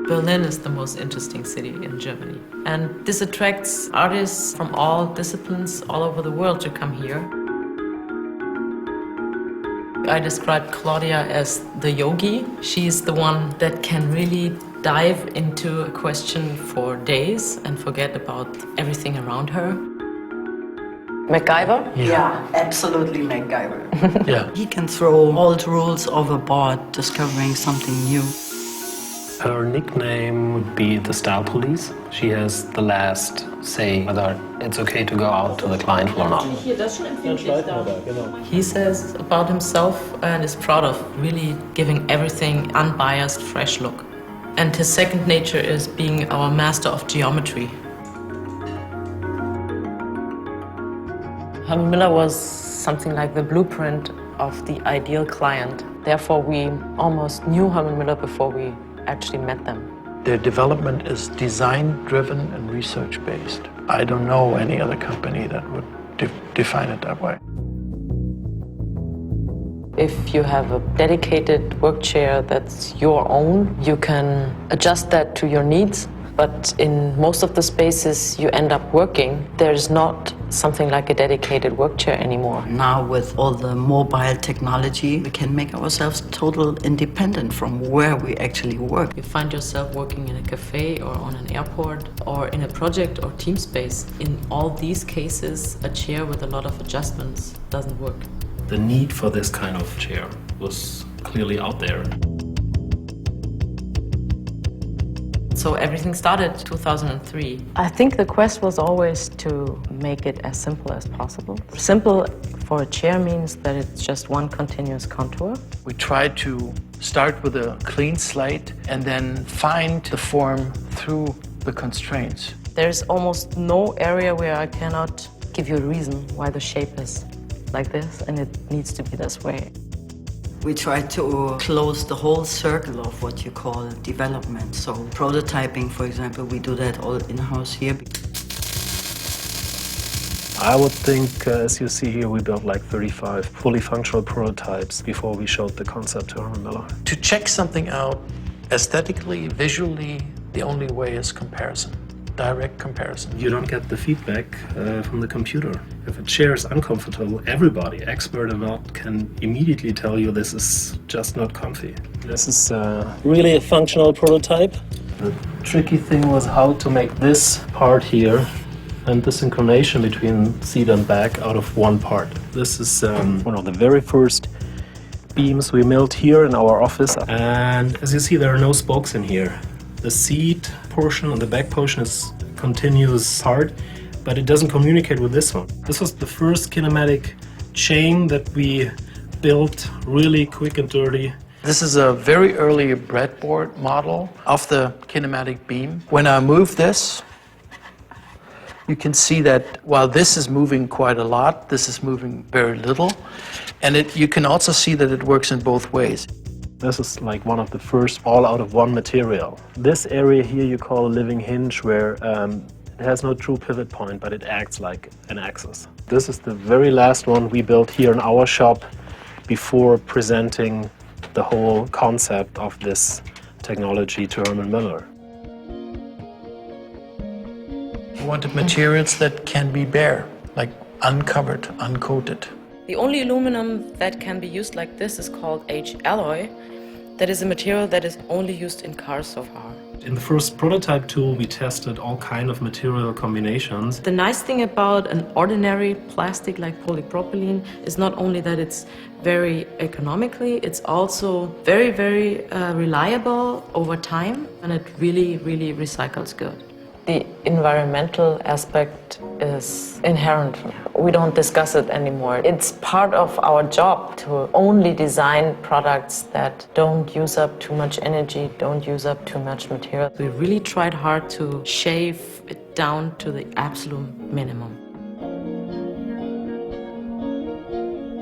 Berlin is the most interesting city in Germany. And this attracts artists from all disciplines all over the world to come here. I describe Claudia as the yogi. She's the one that can really dive into a question for days and forget about everything around her. MacGyver? Yeah, absolutely MacGyver. Yeah. He can throw old rules overboard, discovering something new. Her nickname would be the Style Police. She has the last say whether it's okay to go out to the client or not. He says about himself and is proud of really giving everything unbiased, fresh look. And his second nature is being our master of geometry. Herman Miller was something like the blueprint of the ideal client. Therefore, we almost knew Herman Miller before we actually met them. Their development is design-driven and research-based. I don't know any other company that would define it that way. If you have a dedicated work chair that's your own, you can adjust that to your needs. But in most of the spaces you end up working, there's not something like a dedicated work chair anymore. Now with all the mobile technology, we can make ourselves total independent from where we actually work. You find yourself working in a cafe or on an airport or in a project or team space. In all these cases, a chair with a lot of adjustments doesn't work. The need for this kind of chair was clearly out there. So everything started 2003. I think the quest was always to make it as simple as possible. Simple for a chair means that it's just one continuous contour. We tried to start with a clean slate and then find the form through the constraints. There's almost no area where I cannot give you a reason why the shape is like this and it needs to be this way. We try to close the whole circle of what you call development. So prototyping, for example, we do that all in-house here. I would think, as you see here, we built like 35 fully functional prototypes before we showed the concept to Herman Miller. To check something out aesthetically, visually, the only way is comparison. Direct comparison. You don't get the feedback from the computer. If a chair is uncomfortable, everybody, expert or not, can immediately tell you this is just not comfy. This is really a functional prototype. The tricky thing was how to make this part here and the synchronization between seat and back out of one part. This is one of the very first beams we milled here in our office. And as you see, there are no spokes in here. The seat portion and the back portion is a continuous part, but it doesn't communicate with this one. This was the first kinematic chain that we built really quick and dirty. This is a very early breadboard model of the kinematic beam. When I move this, you can see that while this is moving quite a lot, this is moving very little. And you can also see that it works in both ways. This is like one of the first all out of one material. This area here you call a living hinge, where it has no true pivot point, but it acts like an axis. This is the very last one we built here in our shop before presenting the whole concept of this technology to Herman Miller. We wanted materials that can be bare, like uncovered, uncoated. The only aluminum that can be used like this is called H-alloy. That is a material that is only used in cars so far. In the first prototype tool, we tested all kind of material combinations. The nice thing about an ordinary plastic like polypropylene is not only that it's very economically, it's also very, very reliable over time, and it really, really recycles good. The environmental aspect is inherent. We don't discuss it anymore. It's part of our job to only design products that don't use up too much energy, don't use up too much material. We really tried hard to shave it down to the absolute minimum.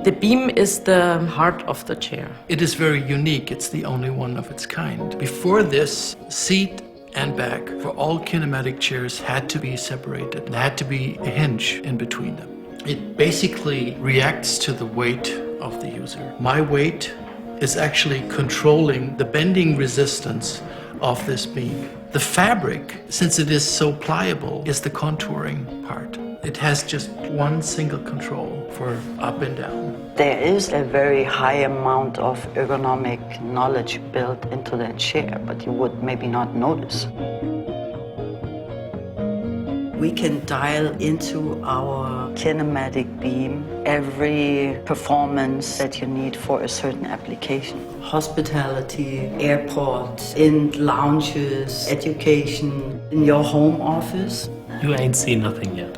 The beam is the heart of the chair. It is very unique. It's the only one of its kind. Before this, seat and back for all kinematic chairs had to be separated. There had to be a hinge in between them. It basically reacts to the weight of the user. My weight is actually controlling the bending resistance of this beam. The fabric, since it is so pliable, is the contouring part. It has just one single control for up and down. There is a very high amount of ergonomic knowledge built into that chair, but you would maybe not notice. We can dial into our kinematic beam every performance that you need for a certain application. Hospitality, airports, in lounges, education, in your home office. You ain't seen nothing yet.